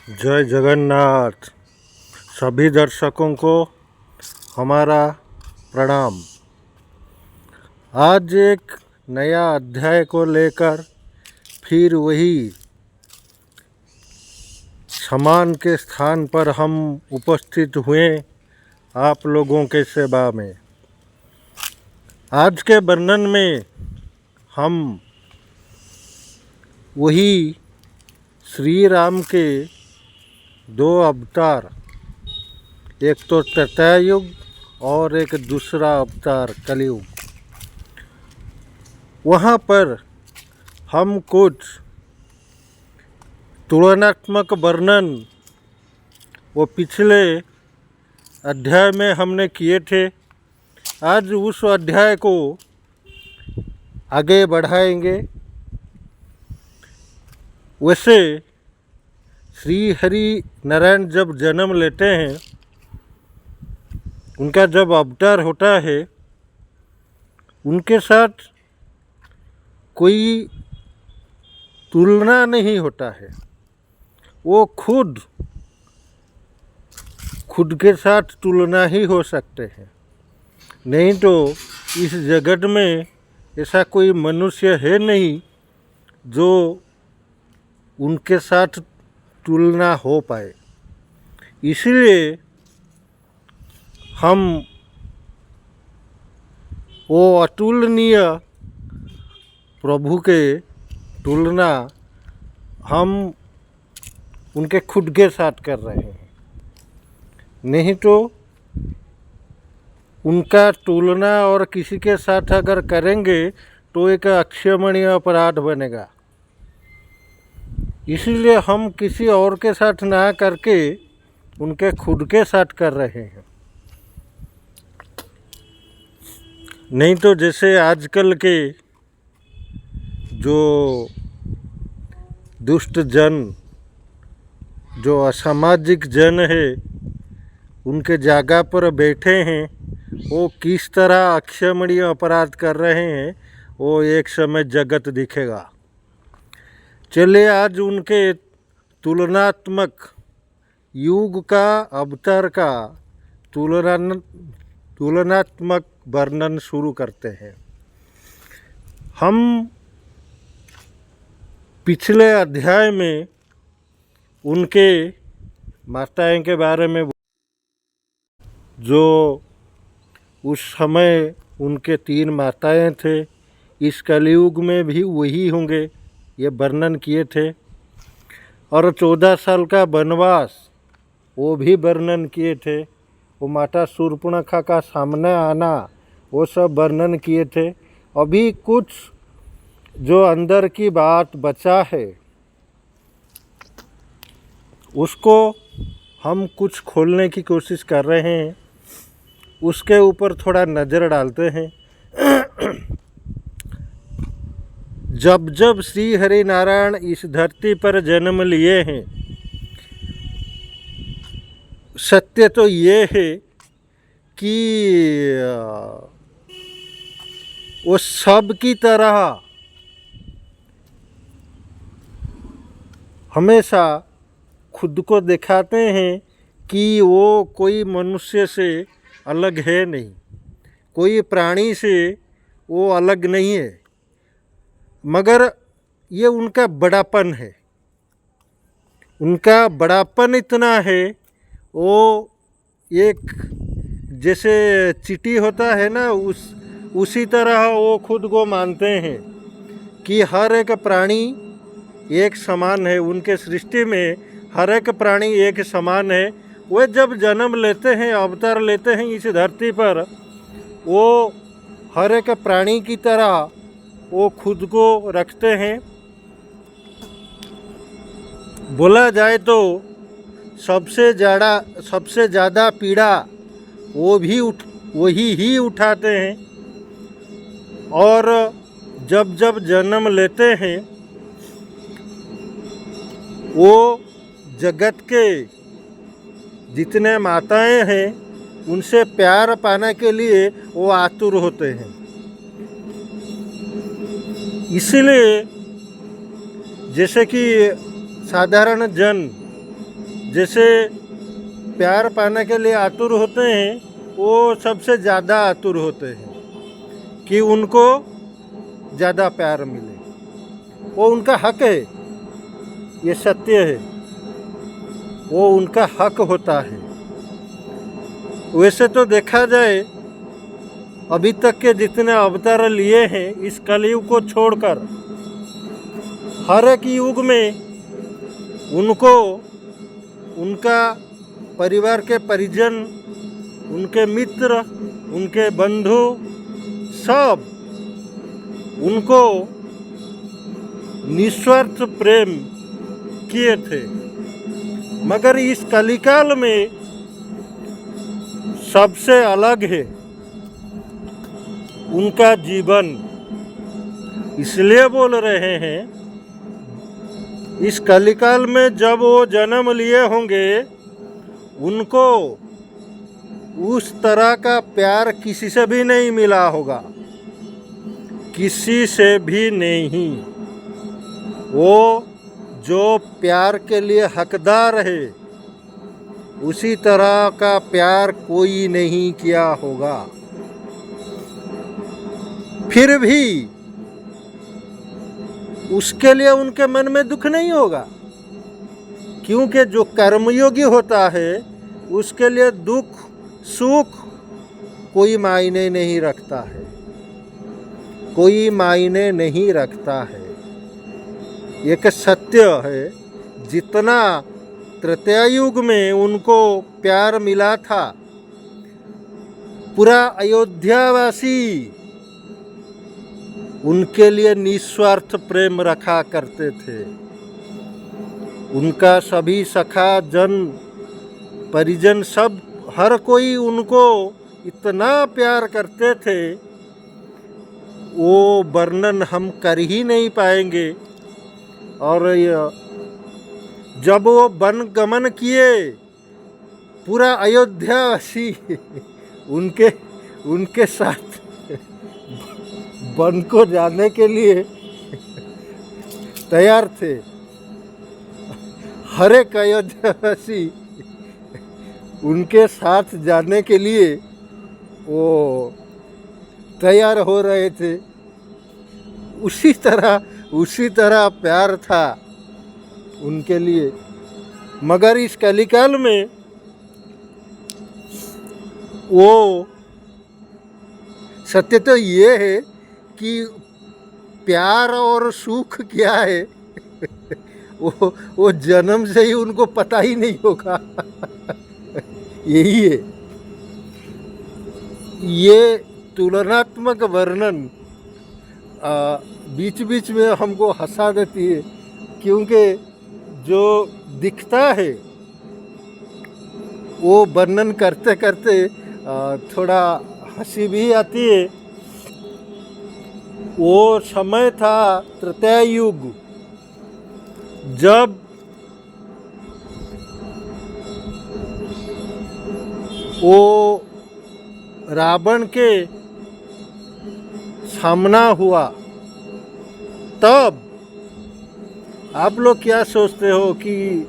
जय जगन्नाथ। सभी दर्शकों को हमारा प्रणाम। आज एक नया अध्याय को लेकर फिर वही समान के स्थान पर हम उपस्थित हुए आप लोगों के सेवा में। आज के वर्णन में हम वही श्री राम के दो अवतार, एक तो त्रेता युग और एक दूसरा अवतार कलयुग, वहाँ पर हम कुछ तुलनात्मक वर्णन वो पिछले अध्याय में हमने किए थे। आज उस अध्याय को आगे बढ़ाएंगे। वैसे श्री हरि नारायण जब जन्म लेते हैं, उनका जब अवतार होता है, उनके साथ कोई तुलना नहीं होता है। वो खुद के साथ तुलना ही हो सकते हैं। नहीं तो इस जगत में ऐसा कोई मनुष्य है नहीं जो उनके साथ तुलना हो पाए। इसलिए हम वो अतुलनीय प्रभु के तुलना हम उनके खुद के साथ कर रहे हैं। नहीं तो उनका तुलना और किसी के साथ अगर करेंगे तो एक अक्षम्यणीय अपराध बनेगा। इसीलिए हम किसी और के साथ ना करके उनके खुद के साथ कर रहे हैं। नहीं तो जैसे आजकल के जो दुष्ट जन, जो असामाजिक जन है, उनके जगह पर बैठे हैं, वो किस तरह अक्षम्यणीय अपराध कर रहे हैं वो एक समय जगत दिखेगा। चलिए आज उनके तुलनात्मक युग का, अवतार का तुलनात्मक वर्णन शुरू करते हैं। हम पिछले अध्याय में उनके माताएं के बारे में, जो उस समय उनके 3 माताएं थे, इस कलयुग में भी वही होंगे, ये वर्णन किए थे। और 14 साल का वनवास वो भी वर्णन किए थे। वो माता शूर्पणखा का सामने आना वो सब वर्णन किए थे। अभी कुछ जो अंदर की बात बचा है उसको हम कुछ खोलने की कोशिश कर रहे हैं, उसके ऊपर थोड़ा नज़र डालते हैं। जब जब श्री हरि नारायण इस धरती पर जन्म लिए हैं, सत्य तो ये है कि वो सब की तरह हमेशा खुद को दिखाते हैं कि वो कोई मनुष्य से अलग है नहीं, कोई प्राणी से वो अलग नहीं है, मगर ये उनका बड़ापन है। उनका बड़ापन इतना है, वो एक जैसे चींटी होता है ना, उसी तरह वो खुद को मानते हैं कि हर एक प्राणी एक समान है। उनके सृष्टि में हर एक प्राणी एक समान है। वे जब जन्म लेते हैं, अवतार लेते हैं इस धरती पर, वो हर एक प्राणी की तरह वो खुद को रखते हैं। बोला जाए तो सबसे ज़्यादा पीड़ा वही ही उठाते हैं। और जब जब जन्म लेते हैं, वो जगत के जितने माताएं हैं उनसे प्यार पाने के लिए वो आतुर होते हैं। इसलिए जैसे कि साधारण जन जैसे प्यार पाने के लिए आतुर होते हैं, वो सबसे ज़्यादा आतुर होते हैं कि उनको ज़्यादा प्यार मिले। वो उनका हक है, ये सत्य है, वो उनका हक होता है। वैसे तो देखा जाए अभी तक के जितने अवतार लिए हैं इस कलयुग को छोड़कर, हर एक युग में उनको उनका परिवार के परिजन, उनके मित्र, उनके बंधु सब उनको निस्वार्थ प्रेम किए थे। मगर इस कलिकाल में सबसे अलग है उनका जीवन। इसलिए बोल रहे हैं, इस कलिकाल में जब वो जन्म लिए होंगे उनको उस तरह का प्यार किसी से भी नहीं मिला होगा, किसी से भी नहीं। वो जो प्यार के लिए हकदार है उसी तरह का प्यार कोई नहीं किया होगा। फिर भी उसके लिए उनके मन में दुख नहीं होगा, क्योंकि जो कर्मयोगी होता है उसके लिए दुख सुख कोई मायने नहीं रखता है, कोई मायने नहीं रखता है। एक सत्य है, जितना त्रेता युग में उनको प्यार मिला था, पूरा अयोध्यावासी उनके लिए निस्वार्थ प्रेम रखा करते थे। उनका सभी सखा जन परिजन सब हर कोई उनको इतना प्यार करते थे, वो वर्णन हम कर ही नहीं पाएंगे। और जब वो वन गमन किए, पूरा अयोध्यावासी उनके साथ वन को जाने के लिए तैयार थे। हर एक अयोध्यावासी उनके साथ जाने के लिए वो तैयार हो रहे थे। उसी तरह प्यार था उनके लिए। मगर इस कलिकाल में वो सत्य तो ये है कि प्यार और सुख क्या है वो जन्म से ही उनको पता ही नहीं होगा। यही है। ये तुलनात्मक वर्णन बीच बीच में हमको हंसा देती है, क्योंकि जो दिखता है वो वर्णन करते करते थोड़ा हंसी भी आती है। वो समय था त्रेता युग, जब वो रावण के सामना हुआ। तब आप लोग क्या सोचते हो कि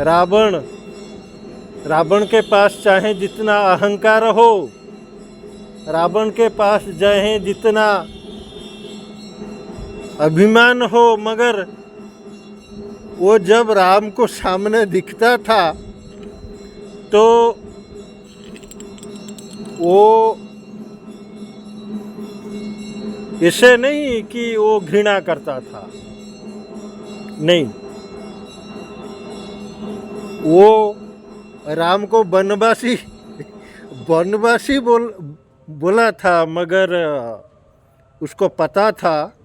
रावण के पास चाहे जितना अहंकार हो, रावण के पास चाहे जितना अभिमान हो, मगर वो जब राम को सामने दिखता था तो वो ऐसे नहीं कि वो घृणा करता था, नहीं। वो राम को वनवासी बोला था, मगर उसको पता था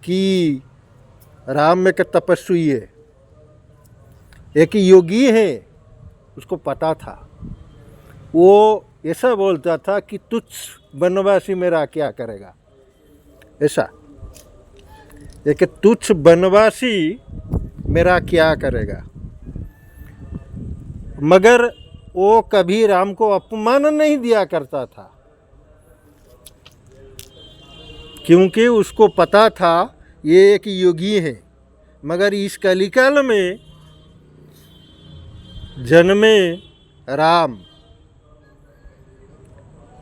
कि राम एक तपस्वी है, एक योगी है, उसको पता था। वो ऐसा बोलता था कि तुच्छ वनवासी मेरा क्या करेगा, ऐसा एक तुच्छ वनवासी मेरा क्या करेगा। मगर वो कभी राम को अपमान नहीं दिया करता था, क्योंकि उसको पता था ये एक योगी है। मगर इस कलिकाल में जन्मे राम।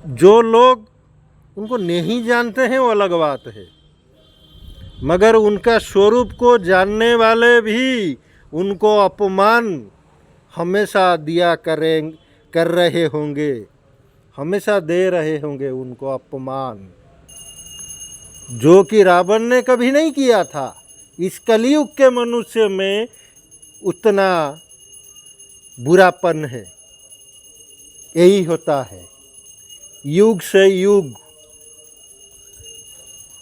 जो लोग उनको नहीं जानते हैं वो अलग बात है, मगर उनका स्वरूप को जानने वाले भी उनको अपमान हमेशा कर रहे होंगे, हमेशा दे रहे होंगे उनको अपमान, जो कि रावण ने कभी नहीं किया था। इस कलयुग के मनुष्य में उतना बुरापन है। यही होता है युग से युग।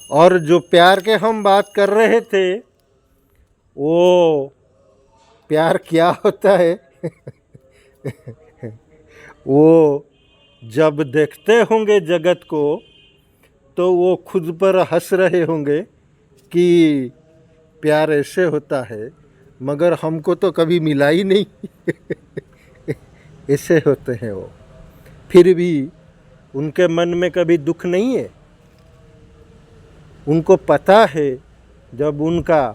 और जो प्यार के हम बात कर रहे थे, वो प्यार क्या होता है वो जब देखते होंगे जगत को तो वो खुद पर हंस रहे होंगे कि प्यार ऐसे होता है, मगर हमको तो कभी मिला ही नहीं ऐसे होते हैं वो। फिर भी उनके मन में कभी दुख नहीं है। उनको पता है जब उनका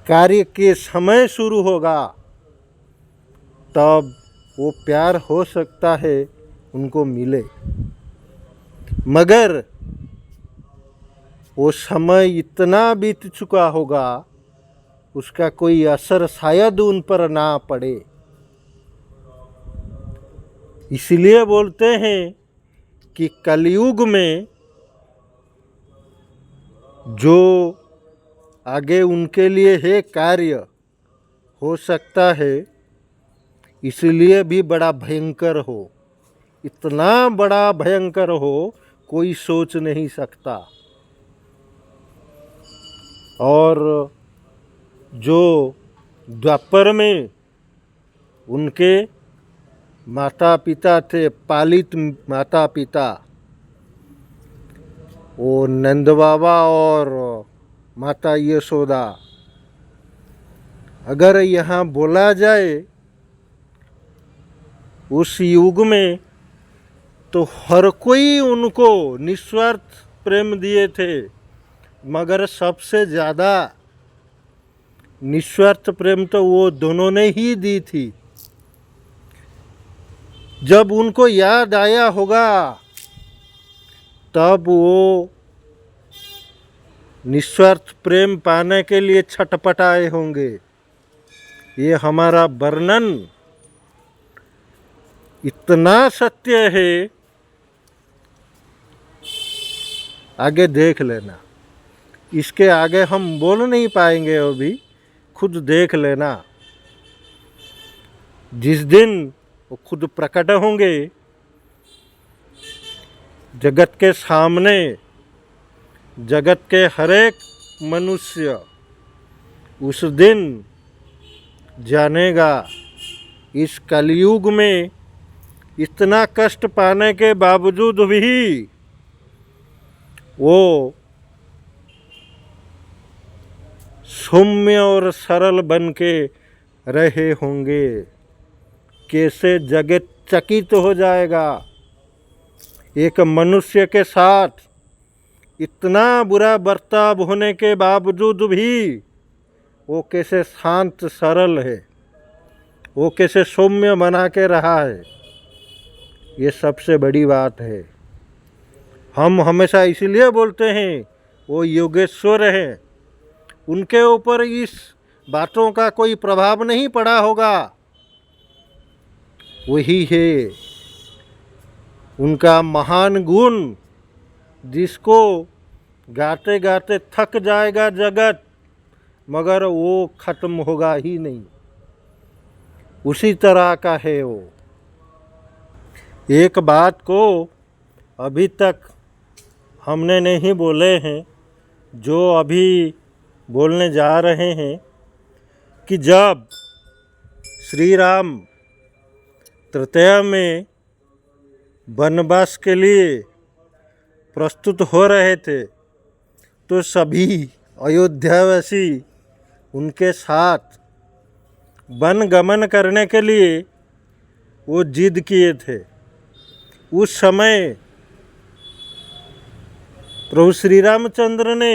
कार्य के समय शुरू होगा तब वो प्यार हो सकता है उनको मिले, मगर वो समय इतना बीत चुका होगा उसका कोई असर शायद उन पर ना पड़े। इसलिए बोलते हैं कि कलयुग में जो आगे उनके लिए है कार्य, हो सकता है इसलिए भी बड़ा भयंकर हो, इतना बड़ा भयंकर हो कोई सोच नहीं सकता। और जो द्वापर में उनके माता पिता थे, पालित माता पिता, वो नंद बाबा और माता यशोदा, अगर यहाँ बोला जाए उस युग में तो हर कोई उनको निस्वार्थ प्रेम दिए थे, मगर सबसे ज़्यादा निस्वार्थ प्रेम तो वो दोनों ने ही दी थी। जब उनको याद आया होगा तब वो निस्वार्थ प्रेम पाने के लिए छटपटाए होंगे। ये हमारा वर्णन इतना सत्य है, आगे देख लेना। इसके आगे हम बोल नहीं पाएंगे, अभी खुद देख लेना। जिस दिन वो खुद प्रकट होंगे जगत के सामने, जगत के हर एक मनुष्य उस दिन जानेगा इस कलयुग में इतना कष्ट पाने के बावजूद भी वो सौम्य और सरल बन के रहे होंगे। कैसे जगत चकित हो जाएगा, एक मनुष्य के साथ इतना बुरा बर्ताव होने के बावजूद भी वो कैसे शांत सरल है, वो कैसे सौम्य बना के रहा है। ये सबसे बड़ी बात है। हम हमेशा इसीलिए बोलते हैं वो योगेश्वर हैं, उनके ऊपर इस बातों का कोई प्रभाव नहीं पड़ा होगा। वही है उनका महान गुण, जिसको गाते गाते थक जाएगा जगत, मगर वो खत्म होगा ही नहीं। उसी तरह का है वो। एक बात को अभी तक हमने नहीं बोले हैं, जो अभी बोलने जा रहे हैं, कि जब श्री राम तृतीया में वनवास के लिए प्रस्तुत हो रहे थे तो सभी अयोध्यावासी उनके साथ वन गमन करने के लिए वो जिद किए थे। उस समय प्रभु श्री रामचंद्र ने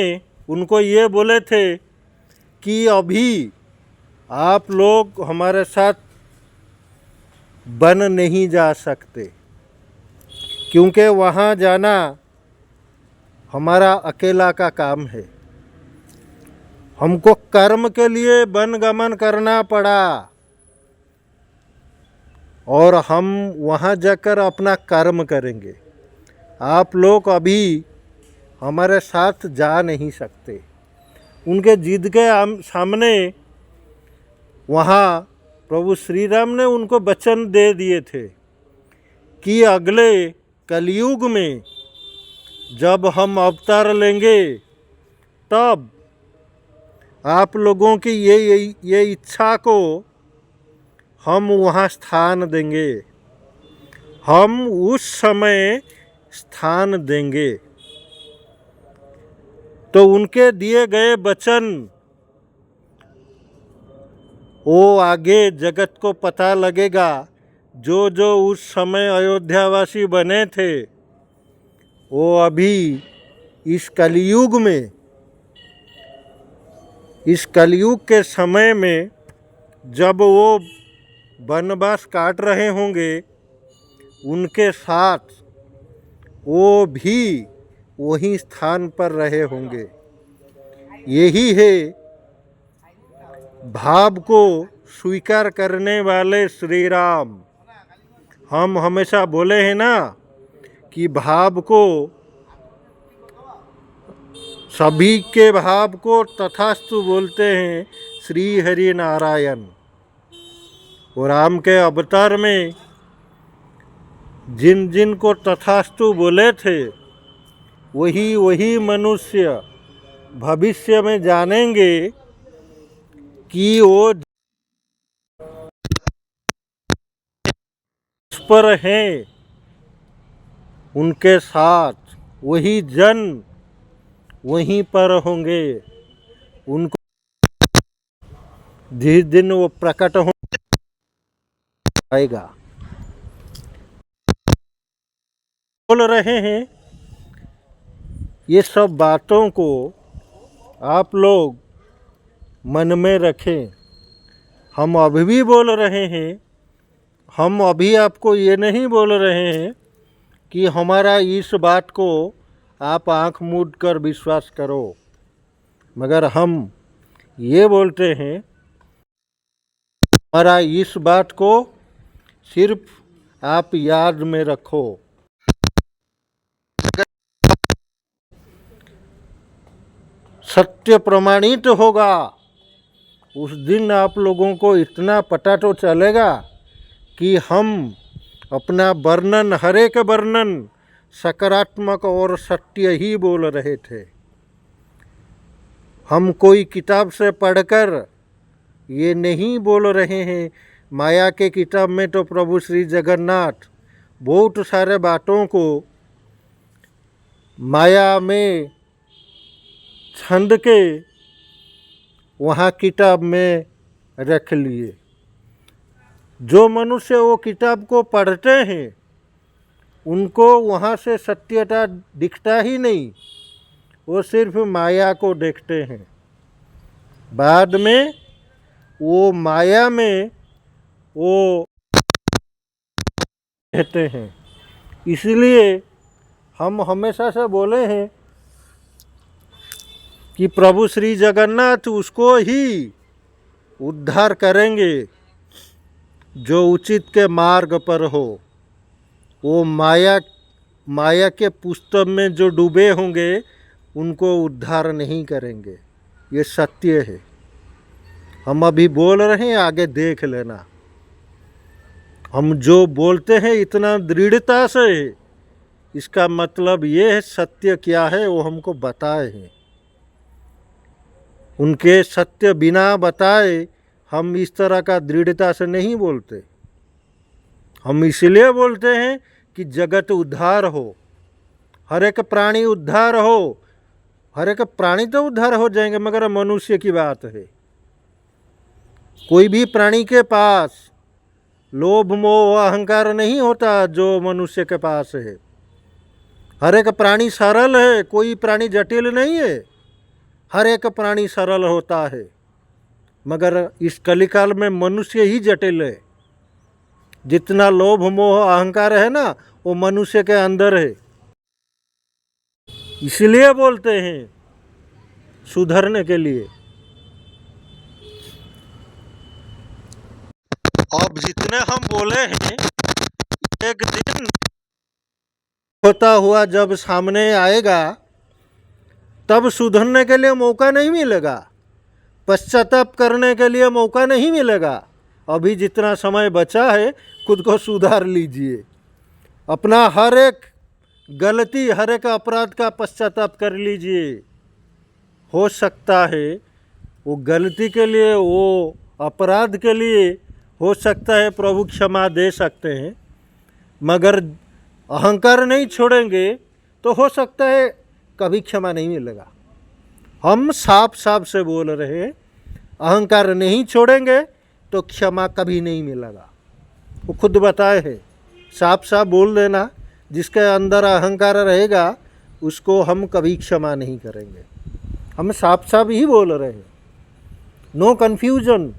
उनको ये बोले थे कि अभी आप लोग हमारे साथ बन नहीं जा सकते, क्योंकि वहाँ जाना हमारा अकेला का काम है। हमको कर्म के लिए वनगमन करना पड़ा और हम वहाँ जाकर अपना कर्म करेंगे। आप लोग अभी हमारे साथ जा नहीं सकते। उनके जिद के सामने वहाँ प्रभु श्री राम ने उनको वचन दे दिए थे कि अगले कलयुग में जब हम अवतार लेंगे तब आप लोगों की ये इच्छा को हम वहाँ स्थान देंगे, हम उस समय स्थान देंगे। तो उनके दिए गए वचन वो आगे जगत को पता लगेगा। जो जो उस समय अयोध्यावासी बने थे वो अभी इस कलयुग में, इस कलयुग के समय में जब वो वनवास काट रहे होंगे, उनके साथ वो भी वही स्थान पर रहे होंगे। यही है भाव को स्वीकार करने वाले श्री राम। हम हमेशा बोले हैं ना कि भाव को, सभी के भाव को तथास्तु बोलते हैं श्री हरि नारायण। और राम के अवतार में जिन जिन को तथास्तु बोले थे वही वही मनुष्य भविष्य में जानेंगे कि वो उस पर हैं, उनके साथ वही जन वहीं पर होंगे। उनको जिस दिन वो प्रकट हो आएगा। बोल रहे हैं ये सब बातों को आप लोग मन में रखें। हम अभी भी बोल रहे हैं, हम अभी आपको ये नहीं बोल रहे हैं कि हमारा इस बात को आप आँख मूंद कर विश्वास करो, मगर हम ये बोलते हैं हमारा इस बात को सिर्फ आप याद में रखो। सत्य प्रमाणित होगा उस दिन आप लोगों को इतना पता तो चलेगा कि हम अपना वर्णन, हर एक वर्णन सकारात्मक और सत्य ही बोल रहे थे। हम कोई किताब से पढ़कर ये नहीं बोल रहे हैं। माया के किताब में तो प्रभु श्री जगन्नाथ बहुत सारे बातों को माया में छंद के वहाँ किताब में रख लिए। जो मनुष्य वो किताब को पढ़ते हैं उनको वहाँ से सत्यता दिखता ही नहीं, वो सिर्फ माया को देखते हैं। बाद में वो माया में वो कहते हैं। इसलिए हम हमेशा से बोले हैं कि प्रभु श्री जगन्नाथ उसको ही उद्धार करेंगे जो उचित के मार्ग पर हो। वो माया के पुस्तक में जो डूबे होंगे उनको उद्धार नहीं करेंगे। ये सत्य है। हम अभी बोल रहे हैं, आगे देख लेना। हम जो बोलते हैं इतना दृढ़ता से, इसका मतलब ये है सत्य क्या है वो हमको बताए हैं। उनके सत्य बिना बताए हम इस तरह का दृढ़ता से नहीं बोलते। हम इसलिए बोलते हैं कि जगत उद्धार हो, हर एक प्राणी उद्धार हो। हर एक प्राणी तो उद्धार हो जाएंगे, मगर मनुष्य की बात है। कोई भी प्राणी के पास लोभ मोह अहंकार नहीं होता जो मनुष्य के पास है। हर एक प्राणी सरल है, कोई प्राणी जटिल नहीं है। हर एक प्राणी सरल होता है। मगर इस कलिकाल में मनुष्य ही जटिल है। जितना लोभ मोह अहंकार है ना, वो मनुष्य के अंदर है। इसलिए बोलते हैं सुधरने के लिए। अब जितने हम बोले हैं, एक दिन होता हुआ जब सामने आएगा तब सुधरने के लिए मौका नहीं मिलेगा, पश्चाताप करने के लिए मौका नहीं मिलेगा। अभी जितना समय बचा है खुद को सुधार लीजिए, अपना हर एक गलती हर एक अपराध का पश्चाताप कर लीजिए। हो सकता है वो गलती के लिए, वो अपराध के लिए हो सकता है प्रभु क्षमा दे सकते हैं, मगर अहंकार नहीं छोड़ेंगे तो हो सकता है कभी क्षमा नहीं मिलेगा। हम साफ साफ से बोल रहे हैं, अहंकार नहीं छोड़ेंगे तो क्षमा कभी नहीं मिलेगा। वो खुद बताए हैं, साफ साफ बोल देना, जिसके अंदर अहंकार रहेगा उसको हम कभी क्षमा नहीं करेंगे। हम साफ साफ ही बोल रहे हैं, नो कन्फ्यूजन,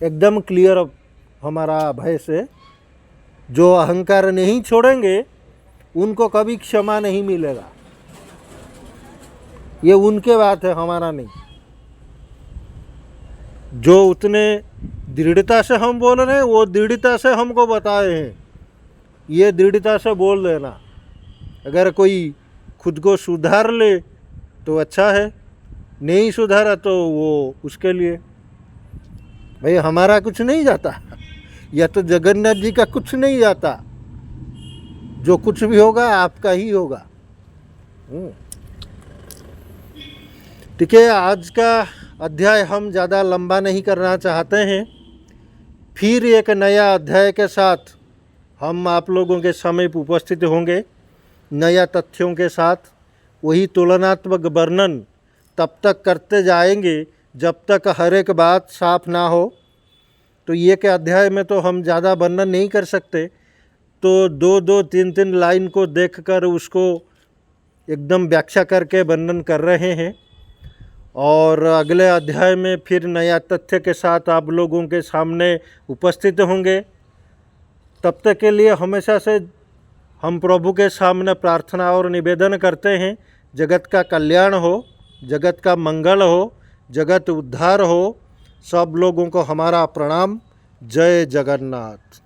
एकदम क्लियर हमारा भय से। जो अहंकार नहीं छोड़ेंगे उनको कभी क्षमा नहीं मिलेगा। ये उनके बात है, हमारा नहीं। जो उतने दृढ़ता से हम बोल रहे हैं वो दृढ़ता से हमको बताए हैं, ये दृढ़ता से बोल देना। अगर कोई खुद को सुधार ले तो अच्छा है, नहीं सुधारा तो वो उसके लिए। भाई हमारा कुछ नहीं जाता, या तो जगन्नाथ जी का कुछ नहीं जाता। जो कुछ भी होगा आपका ही होगा। ठीक है, आज का अध्याय हम ज़्यादा लंबा नहीं करना चाहते हैं। फिर एक नया अध्याय के साथ हम आप लोगों के समीप उपस्थित होंगे, नया तथ्यों के साथ। वही तुलनात्मक वर्णन तब तक करते जाएंगे जब तक हर एक बात साफ ना हो। तो ये के अध्याय में तो हम ज़्यादा वर्णन नहीं कर सकते, तो दो दो तीन तीन लाइन को देखकर उसको एकदम व्याख्या करके वर्णन कर रहे हैं। और अगले अध्याय में फिर नया तथ्य के साथ आप लोगों के सामने उपस्थित होंगे। तब तक के लिए हमेशा से हम प्रभु के सामने प्रार्थना और निवेदन करते हैं, जगत का कल्याण हो, जगत का मंगल हो, जगत उद्धार हो। सब लोगों को हमारा प्रणाम। जय जगन्नाथ।